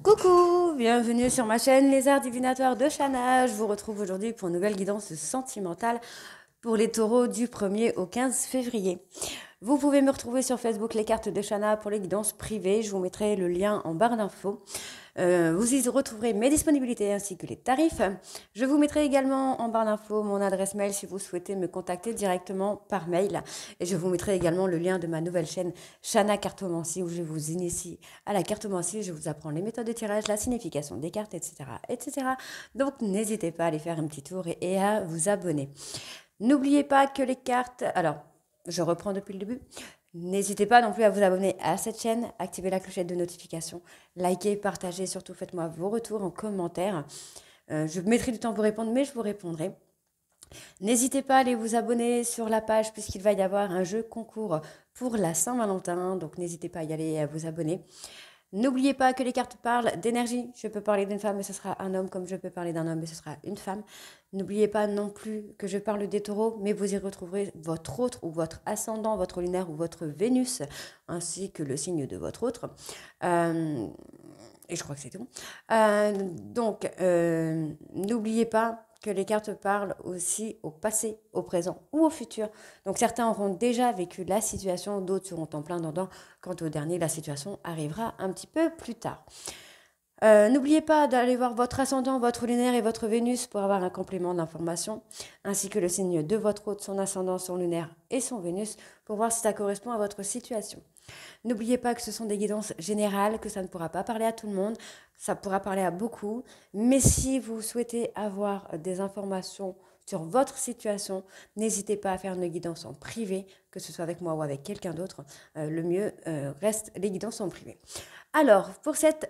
Coucou, bienvenue sur ma chaîne Les Arts Divinatoires de Shana. Je vous retrouve aujourd'hui pour une nouvelle guidance sentimentale pour les taureaux du 1er au 15 février. Vous pouvez me retrouver sur Facebook Les Cartes de Shana pour les guidances privées. Je vous mettrai le lien en barre d'infos. Vous y retrouverez mes disponibilités ainsi que les tarifs. Je vous mettrai également en barre d'infos mon adresse mail si vous souhaitez me contacter directement par mail. Et je vous mettrai également le lien de ma nouvelle chaîne Shana Cartomancie où je vous initie à la cartomancie. Je vous apprends les méthodes de tirage, la signification des cartes, etc. etc. Donc n'hésitez pas à aller faire un petit tour et à vous abonner. N'oubliez pas que les cartes... Alors, je reprends depuis le début. N'hésitez pas non plus à vous abonner à cette chaîne, activer la clochette de notification, liker, partager, surtout faites-moi vos retours en commentaire. Je mettrai du temps pour vous répondre, mais je vous répondrai. N'hésitez pas à aller vous abonner sur la page puisqu'il va y avoir un jeu concours pour la Saint-Valentin, donc n'hésitez pas à y aller et à vous abonner. N'oubliez pas que les cartes parlent d'énergie. Je peux parler d'une femme, mais ce sera un homme, comme je peux parler d'un homme, mais ce sera une femme. N'oubliez pas non plus que je parle des taureaux, mais vous y retrouverez votre autre ou votre ascendant, votre lunaire ou votre Vénus, ainsi que le signe de votre autre. Et je crois que c'est tout. N'oubliez pas que les cartes parlent aussi au passé, au présent ou au futur. Donc certains auront déjà vécu la situation, d'autres seront en plein dedans. Quant au dernier, la situation arrivera un petit peu plus tard. N'oubliez pas d'aller voir votre ascendant, votre lunaire et votre Vénus pour avoir un complément d'information, ainsi que le signe de votre hôte, son ascendant, son lunaire et son Vénus, pour voir si ça correspond à votre situation. N'oubliez pas que ce sont des guidances générales, que ça ne pourra pas parler à tout le monde, ça pourra parler à beaucoup, mais si vous souhaitez avoir des informations sur votre situation, n'hésitez pas à faire une guidance en privé, que ce soit avec moi ou avec quelqu'un d'autre. Le mieux reste les guidances en privé. Alors, pour cette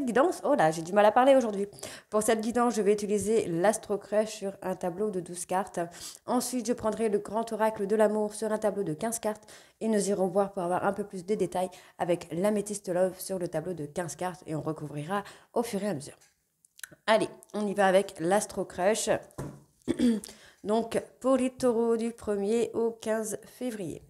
guidance, oh là, j'ai du mal à parler aujourd'hui. Pour cette guidance, je vais utiliser l'Astro Crush sur un tableau de 12 cartes. Ensuite, je prendrai le Grand Oracle de l'amour sur un tableau de 15 cartes. Et nous irons voir pour avoir un peu plus de détails avec l'Améthyste Love sur le tableau de 15 cartes. Et on recouvrira au fur et à mesure. Allez, on y va avec l'Astro Crush. Donc, pour les taureaux du 1er au 15 février.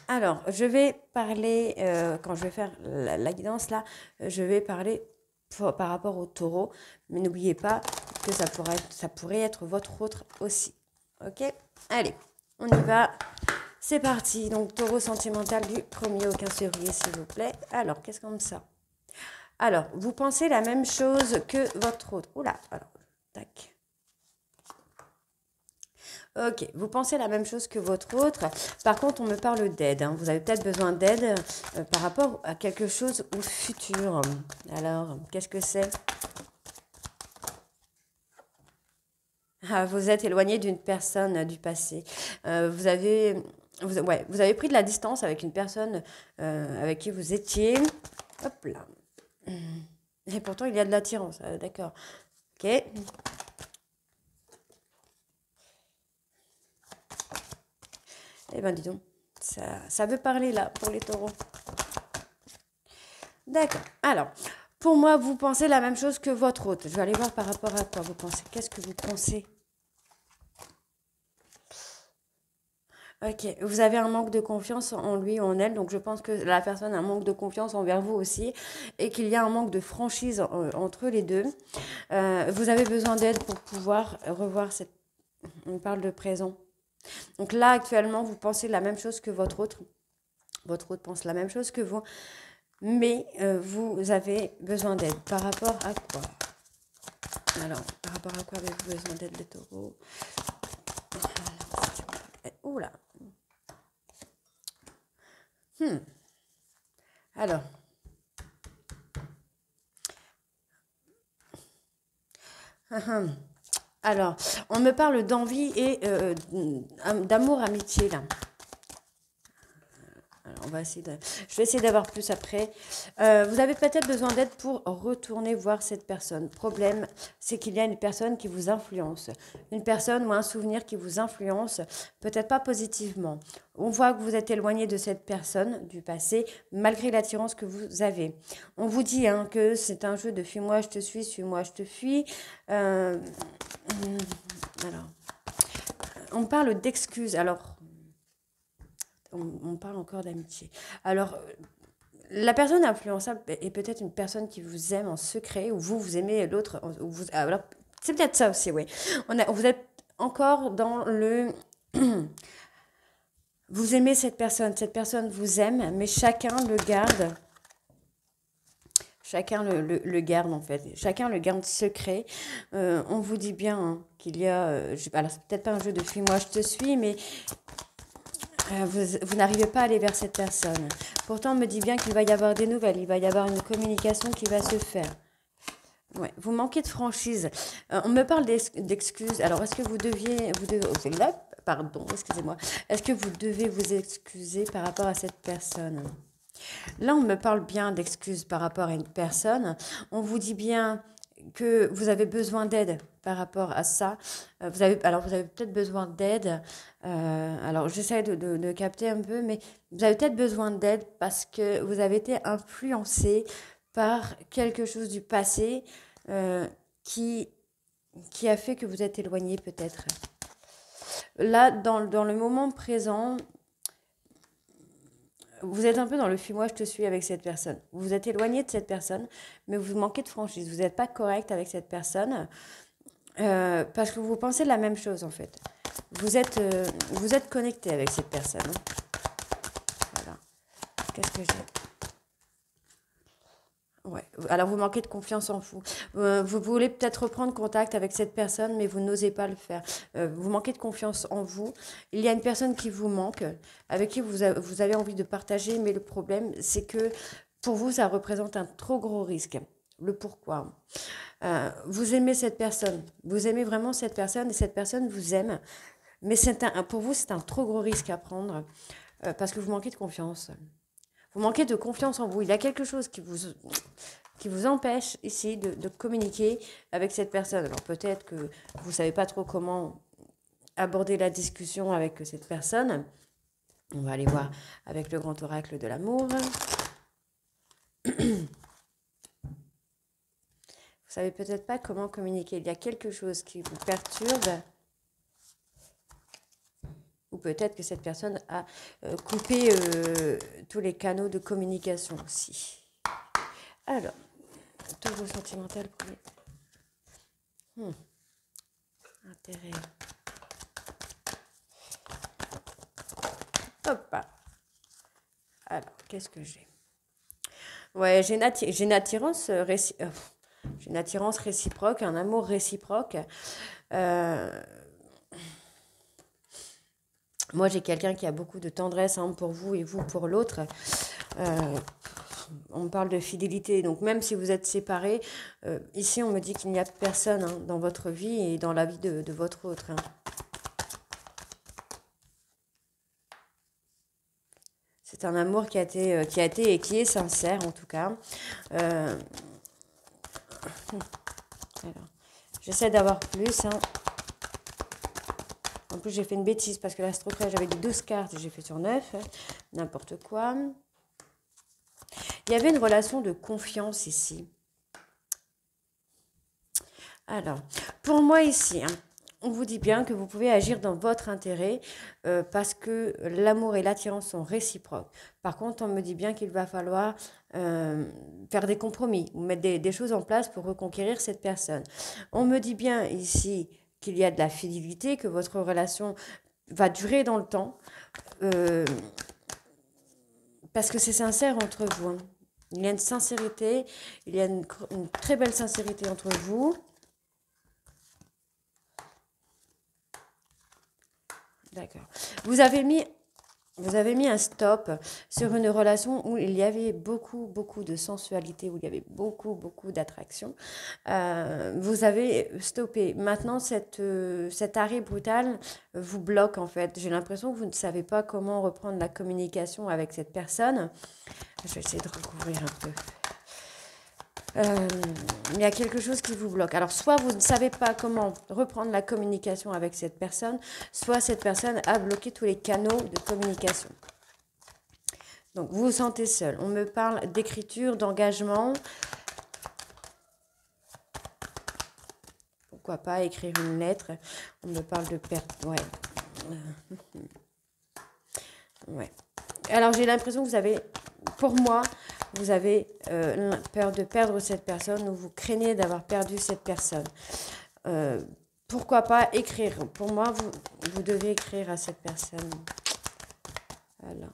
Alors, je vais parler, quand je vais faire la guidance là, je vais parler par rapport au taureau, mais n'oubliez pas que ça pourrait être votre autre aussi. Ok? Allez, on y va. C'est parti. Donc, taureau sentimental du 1er au 15 février, s'il vous plaît. Alors, qu'est-ce qu'on me ça? Alors, vous pensez la même chose que votre autre. Oula, alors, tac. Ok, vous pensez la même chose que votre autre. Par contre, on me parle d'aide. Hein. Vous avez peut-être besoin d'aide par rapport à quelque chose au futur. Alors, qu'est-ce que c'est? Ah, vous êtes éloigné d'une personne du passé. Vous avez pris de la distance avec une personne avec qui vous étiez. Hop là. Et pourtant, il y a de l'attirance. D'accord. Ok. Eh bien, dis donc, ça veut parler là pour les taureaux. D'accord. Alors, pour moi, vous pensez la même chose que votre hôte. Je vais aller voir par rapport à quoi vous pensez. Qu'est-ce que vous pensez? Ok, vous avez un manque de confiance en lui ou en elle, donc je pense que la personne a un manque de confiance envers vous aussi et qu'il y a un manque de franchise entre les deux. Vous avez besoin d'aide pour pouvoir revoir cette... On parle de présent. Donc là, actuellement, vous pensez la même chose que votre autre. Votre autre pense la même chose que vous. Mais vous avez besoin d'aide. Par rapport à quoi? Alors, par rapport à quoi avez-vous besoin d'aide, les taureaux? Oula. Alors. Alors, on me parle d'envie et d'amour, amitié, là. Alors, je vais essayer d'avoir plus après. Vous avez peut-être besoin d'aide pour retourner voir cette personne. Le problème, c'est qu'il y a une personne qui vous influence. Une personne ou un souvenir qui vous influence, peut-être pas positivement. On voit que vous êtes éloigné de cette personne du passé, malgré l'attirance que vous avez. On vous dit que c'est un jeu de fuis-moi, je te suis-moi, je te fuis. Alors, on parle d'excuses. Alors, On parle encore d'amitié. Alors, la personne influençable est peut-être une personne qui vous aime en secret, ou vous aimez l'autre. Alors, c'est peut-être ça aussi, oui. Vous êtes encore dans le... Vous aimez cette personne vous aime, mais chacun le garde. Chacun le garde en fait, chacun le garde secret. On vous dit bien hein, qu'il y a, alors c'est peut-être pas un jeu de fuis-moi je te suis, mais vous n'arrivez pas à aller vers cette personne. Pourtant on me dit bien qu'il va y avoir des nouvelles, il va y avoir une communication qui va se faire. Ouais, vous manquez de franchise. On me parle d'excuses. Alors est-ce que vous devez, oh, là, pardon, excusez-moi. Est-ce que vous devez vous excuser par rapport à cette personne? Là, on me parle bien d'excuses par rapport à une personne. On vous dit bien que vous avez besoin d'aide par rapport à ça. Vous avez peut-être besoin d'aide. Alors, j'essaie de capter un peu, mais vous avez peut-être besoin d'aide parce que vous avez été influencé par quelque chose du passé qui, qui a fait que vous êtes éloigné peut-être. Là, dans le moment présent, vous êtes un peu dans le fuis-moi, je te suis avec cette personne. Vous vous êtes éloigné de cette personne, mais vous manquez de franchise. Vous n'êtes pas correct avec cette personne parce que vous pensez la même chose en fait. Vous êtes connecté avec cette personne. Voilà. Qu'est-ce que j'ai? Ouais. Alors vous manquez de confiance en vous. Vous voulez peut-être reprendre contact avec cette personne, mais vous n'osez pas le faire. Vous manquez de confiance en vous. Il y a une personne qui vous manque, avec qui vous avez envie de partager, mais le problème, c'est que pour vous, ça représente un trop gros risque. Le pourquoi. Vous aimez cette personne. Vous aimez vraiment cette personne et cette personne vous aime. Mais pour vous, c'est un trop gros risque à prendre parce que vous manquez de confiance. Vous manquez de confiance en vous. Il y a quelque chose qui vous empêche ici de communiquer avec cette personne. Alors peut-être que vous ne savez pas trop comment aborder la discussion avec cette personne. On va aller voir avec le grand oracle de l'amour. Vous savez peut-être pas comment communiquer. Il y a quelque chose qui vous perturbe. Ou peut-être que cette personne a coupé tous les canaux de communication aussi. Alors, taureau sentimental premier. Intérêt. Hop. Alors, qu'est-ce que j'ai? Ouais, j'ai une attirance j'ai une attirance réciproque, un amour réciproque. Moi, j'ai quelqu'un qui a beaucoup de tendresse hein, pour vous et vous pour l'autre. On parle de fidélité. Donc, même si vous êtes séparés, ici, on me dit qu'il n'y a personne hein, dans votre vie et dans la vie de votre autre. Hein. C'est un amour qui a été et qui est sincère, en tout cas. J'essaie d'avoir plus. Hein. En plus, j'ai fait une bêtise parce que l'astrocrège, j'avais dit 12 cartes et j'ai fait sur 9. N'importe quoi. Il y avait une relation de confiance ici. Alors, pour moi ici, hein, on vous dit bien que vous pouvez agir dans votre intérêt parce que l'amour et l'attirance sont réciproques. Par contre, on me dit bien qu'il va falloir faire des compromis ou mettre des choses en place pour reconquérir cette personne. On me dit bien ici qu'il y a de la fidélité, que votre relation va durer dans le temps parce que c'est sincère entre vous. Hein. Il y a une sincérité, il y a une très belle sincérité entre vous. D'accord. Vous avez mis un stop sur une relation où il y avait beaucoup, beaucoup de sensualité, où il y avait beaucoup, beaucoup d'attraction. Vous avez stoppé. Maintenant, cet arrêt brutal vous bloque en fait. J'ai l'impression que vous ne savez pas comment reprendre la communication avec cette personne. Je vais essayer de recouvrir un peu. Il y a quelque chose qui vous bloque. Alors, soit vous ne savez pas comment reprendre la communication avec cette personne, soit cette personne a bloqué tous les canaux de communication. Donc, vous vous sentez seul. On me parle d'écriture, d'engagement. Pourquoi pas écrire une lettre? On me parle de perte. Ouais. Ouais. Alors, j'ai l'impression que vous avez, pour moi, vous avez peur de perdre cette personne ou vous craignez d'avoir perdu cette personne. Pourquoi pas écrire? Pour moi, vous devez écrire à cette personne. Alors,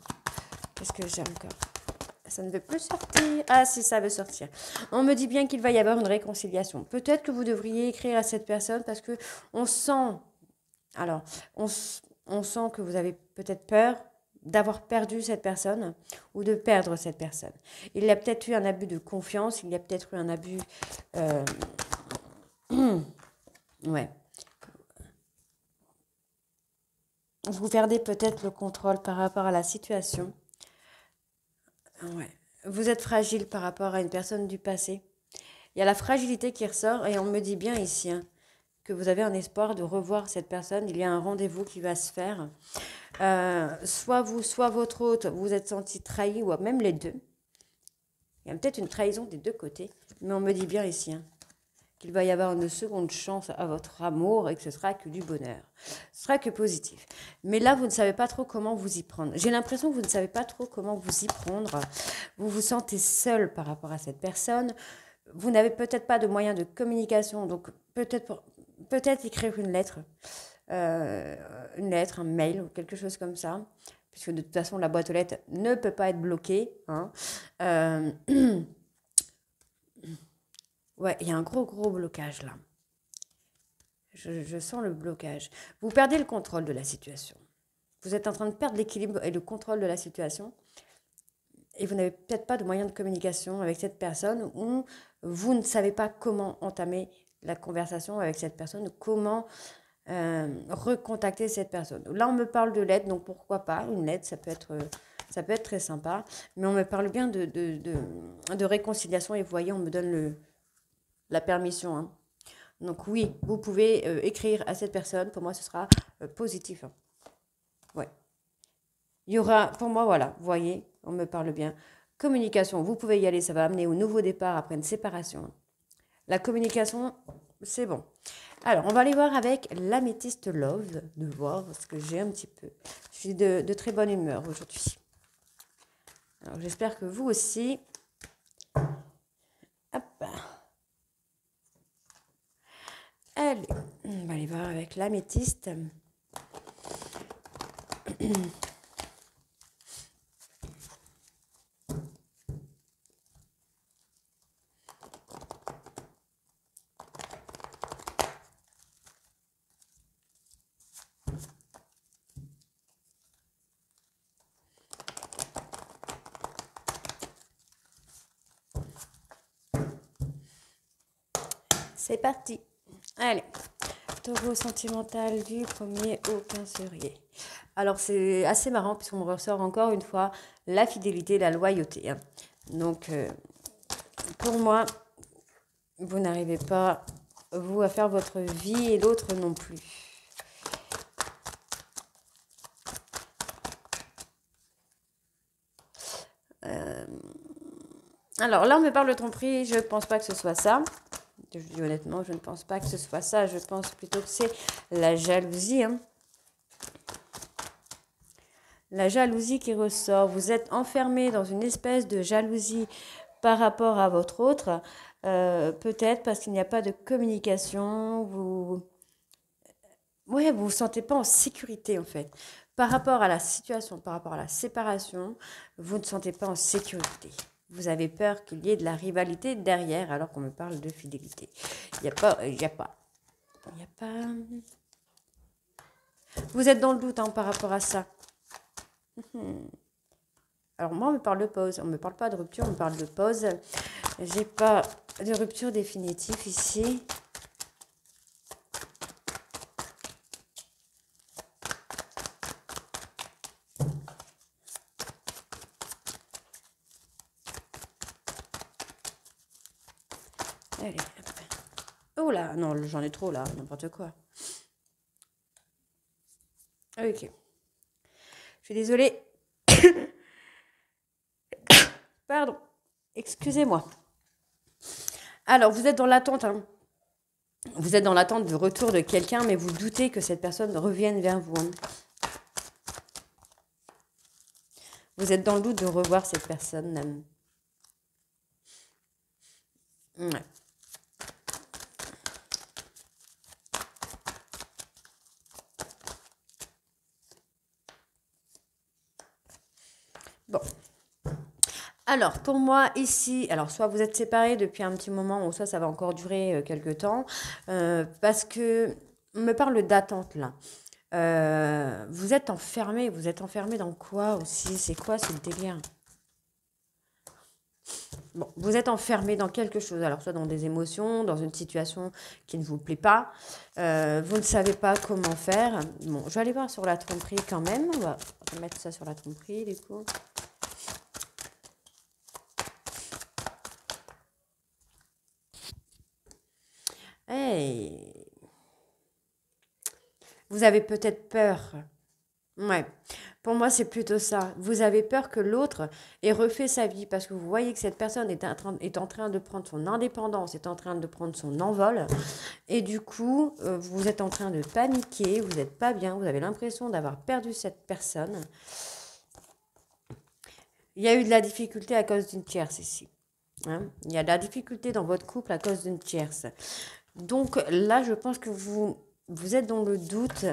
qu'est-ce que j'ai encore? Ça ne veut plus sortir. Ah si, ça veut sortir. On me dit bien qu'il va y avoir une réconciliation. Peut-être que vous devriez écrire à cette personne parce que on sent... Alors, on sent que vous avez peut-être peur d'avoir perdu cette personne ou de perdre cette personne. Il y a peut-être eu un abus de confiance, il y a peut-être eu un abus... ouais. Vous perdez peut-être le contrôle par rapport à la situation. Ouais. Vous êtes fragile par rapport à une personne du passé. Il y a la fragilité qui ressort et on me dit bien ici que vous avez un espoir de revoir cette personne. Il y a un rendez-vous qui va se faire. Soit vous, soit votre hôte, vous êtes senti trahi ou même les deux. Il y a peut-être une trahison des deux côtés. Mais on me dit bien ici qu'il va y avoir une seconde chance à votre amour et que ce sera que du bonheur. Ce sera que positif. Mais là, vous ne savez pas trop comment vous y prendre. J'ai l'impression que vous ne savez pas trop comment vous y prendre. Vous vous sentez seul par rapport à cette personne. Vous n'avez peut-être pas de moyens de communication, donc peut-être écrire une lettre, un mail ou quelque chose comme ça, puisque de toute façon, la boîte aux lettres ne peut pas être bloquée. Ouais, il y a un gros blocage là. Je sens le blocage. Vous perdez le contrôle de la situation. Vous êtes en train de perdre l'équilibre et le contrôle de la situation. Et vous n'avez peut-être pas de moyens de communication avec cette personne ou vous ne savez pas comment entamer la conversation avec cette personne, comment recontacter cette personne. Là, on me parle de lettre, donc pourquoi pas une lettre, ça peut être très sympa. Mais on me parle bien de réconciliation et vous voyez, on me donne la permission. Donc oui, vous pouvez écrire à cette personne. Pour moi, ce sera positif. Ouais. Il y aura, pour moi, voilà, vous voyez, on me parle bien. Communication, vous pouvez y aller, ça va amener au nouveau départ après une séparation. La communication, c'est bon. Alors, on va aller voir avec l'améthyste love, de voir ce que j'ai un petit peu. Je suis de très bonne humeur aujourd'hui. Alors, j'espère que vous aussi. Hop. Allez, on va aller voir avec l'améthyste. C'est parti. Allez, taureau sentimental du 1er au 15 février. Alors, c'est assez marrant puisqu'on me ressort encore une fois la fidélité, la loyauté. Donc, pour moi, vous n'arrivez pas, vous, à faire votre vie et l'autre non plus. Alors, là, on me parle de tromperie. Je ne pense pas que ce soit ça. Je dis honnêtement, je ne pense pas que ce soit ça. Je pense plutôt que c'est la jalousie. La jalousie qui ressort. Vous êtes enfermé dans une espèce de jalousie par rapport à votre autre. Peut-être parce qu'il n'y a pas de communication. Vous vous sentez pas en sécurité en fait. Par rapport à la situation, par rapport à la séparation, vous ne sentez pas en sécurité. Vous avez peur qu'il y ait de la rivalité derrière alors qu'on me parle de fidélité. Il n'y a pas. Vous êtes dans le doute par rapport à ça. Alors moi, on me parle de pause. On ne me parle pas de rupture, on me parle de pause. J'ai pas de rupture définitive ici. Allez, oh là, non, j'en ai trop là, n'importe quoi. Ok. Je suis désolée. Pardon. Excusez-moi. Alors, vous êtes dans l'attente. Vous êtes dans l'attente du retour de quelqu'un, mais vous doutez que cette personne revienne vers vous. Vous êtes dans le doute de revoir cette personne. Ouais. Bon. Alors, pour moi, ici, alors soit vous êtes séparés depuis un petit moment, ou soit ça va encore durer quelques temps, parce que on me parle d'attente là. Vous êtes enfermé dans quoi aussi? C'est quoi ce délire? Bon, vous êtes enfermé dans quelque chose, alors soit dans des émotions, dans une situation qui ne vous plaît pas, vous ne savez pas comment faire. Bon, je vais aller voir sur la tromperie quand même, on va mettre ça sur la tromperie du coup. Hey, vous avez peut-être peur. Ouais. Pour moi, c'est plutôt ça. Vous avez peur que l'autre ait refait sa vie parce que vous voyez que cette personne est en train de prendre son indépendance, est en train de prendre son envol. Et du coup, vous êtes en train de paniquer, vous n'êtes pas bien, vous avez l'impression d'avoir perdu cette personne. Il y a eu de la difficulté à cause d'une tierce ici. Hein. Il y a de la difficulté dans votre couple à cause d'une tierce. Donc là, je pense que vous êtes dans le doute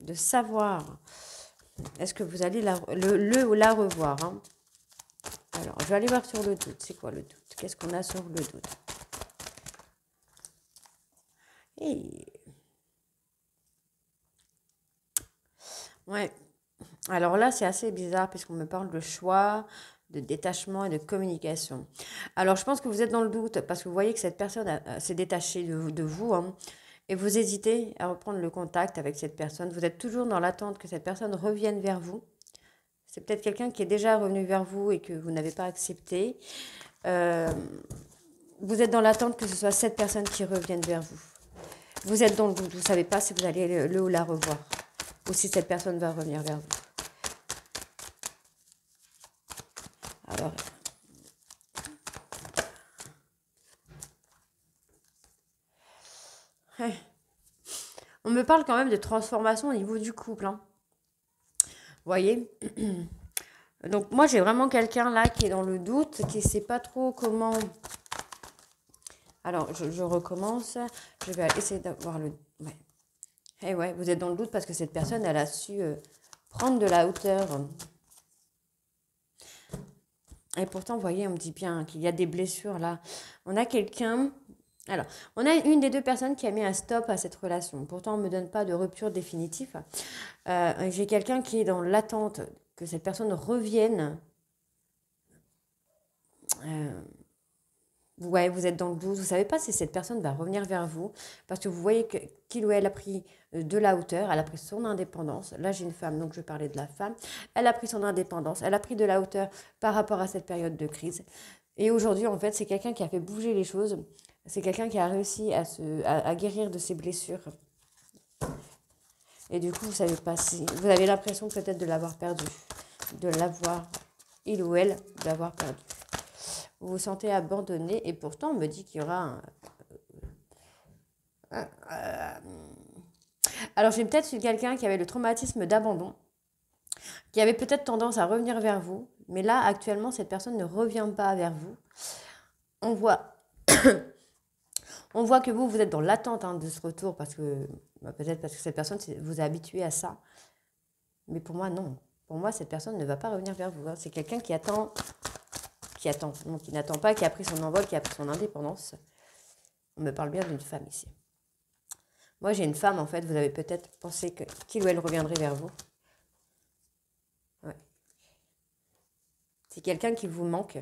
de savoir est-ce que vous allez le ou la revoir. Hein. Alors, je vais aller voir sur le doute. C'est quoi le doute? Qu'est-ce qu'on a sur le doute? Et... Ouais. Alors là, c'est assez bizarre puisqu'on me parle de choix, de détachement et de communication. Alors, je pense que vous êtes dans le doute parce que vous voyez que cette personne s'est détachée de vous. Hein, et vous hésitez à reprendre le contact avec cette personne. Vous êtes toujours dans l'attente que cette personne revienne vers vous. C'est peut-être quelqu'un qui est déjà revenu vers vous et que vous n'avez pas accepté. Vous êtes dans l'attente que ce soit cette personne qui revienne vers vous. Vous êtes dans le doute. Vous ne savez pas si vous allez le ou la revoir. Ou si cette personne va revenir vers vous. Alors, on me parle quand même de transformation au niveau du couple. Hein. Vous voyez? Donc moi, j'ai vraiment quelqu'un là qui est dans le doute, qui ne sait pas trop comment... Alors, je recommence. Je vais essayer d'avoir le... Ouais. Et ouais, vous êtes dans le doute parce que cette personne, elle a su prendre de la hauteur. Et pourtant, vous voyez, on me dit bien qu'il y a des blessures là. On a quelqu'un... Alors, on a une des deux personnes qui a mis un stop à cette relation. Pourtant, on ne me donne pas de rupture définitive. J'ai quelqu'un qui est dans l'attente que cette personne revienne. Ouais, vous êtes dans le doute. Vous ne savez pas si cette personne va revenir vers vous. Parce que vous voyez qu'il ou elle a pris de la hauteur. Elle a pris son indépendance. Là, j'ai une femme, donc je parlais de la femme. Elle a pris son indépendance. Elle a pris de la hauteur par rapport à cette période de crise. Et aujourd'hui, en fait, c'est quelqu'un qui a fait bouger les choses. C'est quelqu'un qui a réussi à guérir de ses blessures. Et du coup, vous savez pas si... Vous avez l'impression peut-être de l'avoir perdu. De l'avoir, il ou elle, de l'avoir perdu. Vous vous sentez abandonné et pourtant, on me dit qu'il y aura Alors, j'ai peut-être quelqu'un qui avait le traumatisme d'abandon, qui avait peut-être tendance à revenir vers vous. Mais là, actuellement, cette personne ne revient pas vers vous. On voit... On voit que vous êtes dans l'attente de ce retour parce que peut-être parce que cette personne vous a habitué à ça. Mais pour moi, non. Pour moi, cette personne ne va pas revenir vers vous. Hein. C'est quelqu'un qui attend, non, qui n'attend pas, qui a pris son envol, qui a pris son indépendance. On me parle bien d'une femme ici. Moi, j'ai une femme, en fait, vous avez peut-être pensé qu'il ou elle reviendrait vers vous. Ouais. C'est quelqu'un qui vous manque.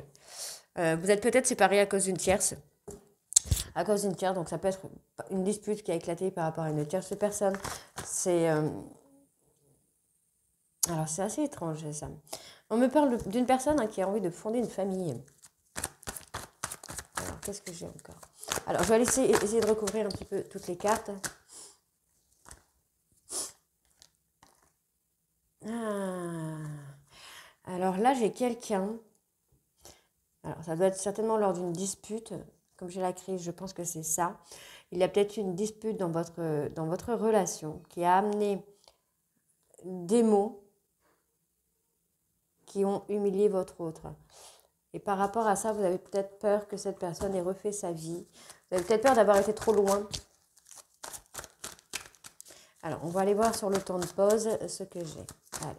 Vous êtes peut-être séparés à cause d'une tierce. À cause d'une tierce, donc ça peut être une dispute qui a éclaté par rapport à une tierce personne. C'est... Alors, c'est assez étrange, ça. On me parle d'une personne qui a envie de fonder une famille. Alors, qu'est-ce que j'ai encore? Alors, je vais essayer de recouvrir un petit peu toutes les cartes. Alors là, j'ai quelqu'un. Alors, ça doit être certainement lors d'une dispute. Comme j'ai la crise, je pense que c'est ça. Il y a peut-être une dispute dans votre relation qui a amené des mots qui ont humilié votre autre. Et par rapport à ça, vous avez peut-être peur que cette personne ait refait sa vie. Vous avez peut-être peur d'avoir été trop loin. Alors, on va aller voir sur le temps de pause ce que j'ai. Allez.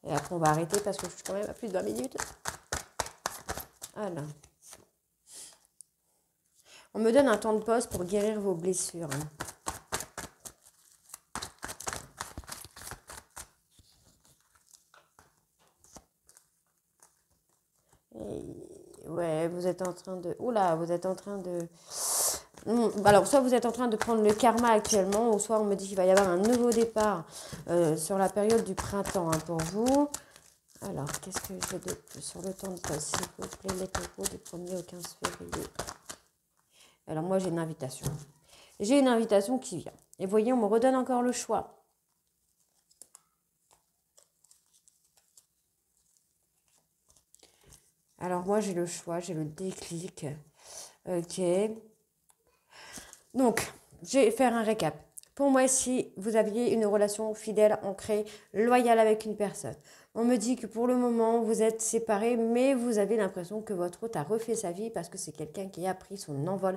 Et après, on va arrêter parce que je suis quand même à plus de 20 minutes. Voilà. On me donne un temps de pause pour guérir vos blessures. Ouais, vous êtes en train de... Oula, vous êtes en train de... Alors, soit vous êtes en train de prendre le karma actuellement, ou soit on me dit qu'il va y avoir un nouveau départ sur la période du printemps pour vous. Alors, qu'est-ce que j'ai de plus sur le temps de pause, s'il vous plaît, les taureaux du 1er au 15 février. Alors, moi, j'ai une invitation. J'ai une invitation qui vient. Et vous voyez, on me redonne encore le choix. Alors, moi, j'ai le choix, j'ai le déclic. Ok. Donc, je vais faire un récap. Pour moi, si vous aviez une relation fidèle, ancrée, loyale avec une personne, on me dit que pour le moment, vous êtes séparés, mais vous avez l'impression que votre hôte a refait sa vie parce que c'est quelqu'un qui a pris son envol,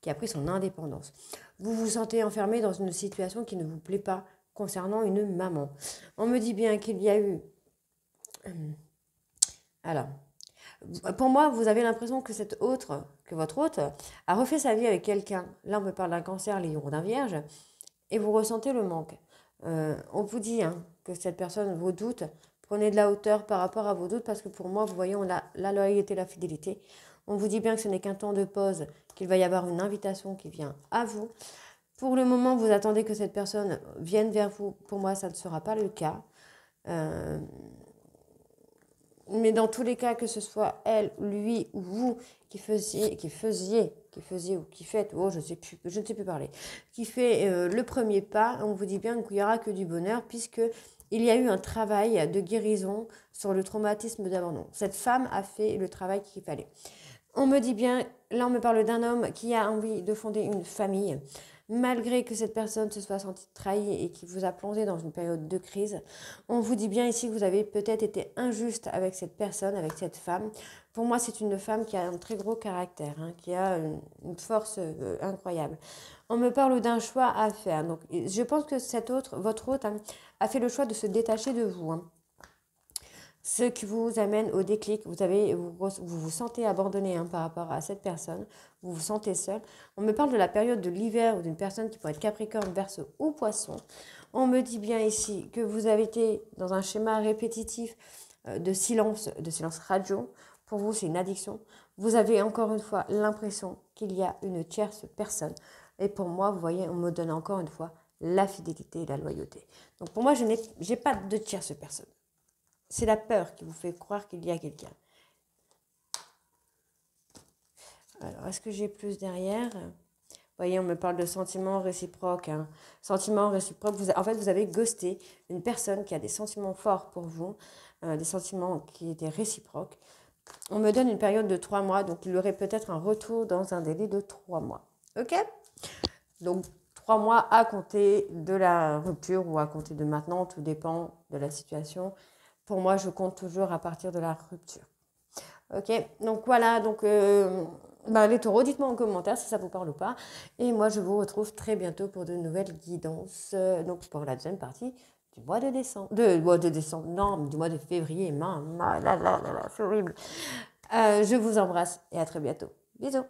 qui a pris son indépendance. Vous vous sentez enfermé dans une situation qui ne vous plaît pas concernant une maman. On me dit bien qu'il y a eu... Alors, pour moi, vous avez l'impression que votre hôte a refait sa vie avec quelqu'un. Là, on me parle d'un cancer, lion, d'un vierge, et vous ressentez le manque. On vous dit que cette personne, vos doutes, prenez de la hauteur par rapport à vos doutes, parce que pour moi, vous voyez, on a la loyauté, la fidélité. On vous dit bien que ce n'est qu'un temps de pause, qu'il va y avoir une invitation qui vient à vous. Pour le moment, vous attendez que cette personne vienne vers vous. Pour moi, ça ne sera pas le cas. Mais dans tous les cas, que ce soit elle, lui ou vous qui faisiez ou qui faites, oh je ne sais plus parler, qui fait le premier pas, on vous dit bien qu'il n'y aura que du bonheur puisque il y a eu un travail de guérison sur le traumatisme d'abandon. Cette femme a fait le travail qu'il fallait. On me dit bien, là on me parle d'un homme qui a envie de fonder une famille. Malgré que cette personne se soit sentie trahie et qui vous a plongé dans une période de crise, on vous dit bien ici que vous avez peut-être été injuste avec cette personne, avec cette femme. Pour moi, c'est une femme qui a un très gros caractère, qui a une force incroyable. On me parle d'un choix à faire. Donc, je pense que votre hôte, a fait le choix de se détacher de vous. Ce qui vous amène au déclic, vous vous sentez abandonné par rapport à cette personne, vous vous sentez seul. On me parle de la période de l'hiver ou d'une personne qui pourrait être Capricorne, Verseau ou Poisson. On me dit bien ici que vous avez été dans un schéma répétitif de silence radio. Pour vous, c'est une addiction. Vous avez encore une fois l'impression qu'il y a une tierce personne. Et pour moi, vous voyez, on me donne encore une fois la fidélité et la loyauté. Donc pour moi, je n'ai pas de tierce personne. C'est la peur qui vous fait croire qu'il y a quelqu'un. Alors, est-ce que j'ai plus derrière ? Vous voyez, on me parle de sentiments réciproques. Sentiments réciproques. En fait, vous avez ghosté une personne qui a des sentiments forts pour vous, des sentiments qui étaient réciproques. On me donne une période de 3 mois, donc il y aurait peut-être un retour dans un délai de 3 mois. Ok ? Donc, 3 mois à compter de la rupture ou à compter de maintenant, tout dépend de la situation. Pour moi, je compte toujours à partir de la rupture. Ok, donc voilà, donc les taureaux, dites-moi en commentaire si ça vous parle ou pas. Et moi, je vous retrouve très bientôt pour de nouvelles guidances. Donc pour la deuxième partie du mois de décembre. Non, du mois de février. C'est horrible. Je vous embrasse et à très bientôt. Bisous.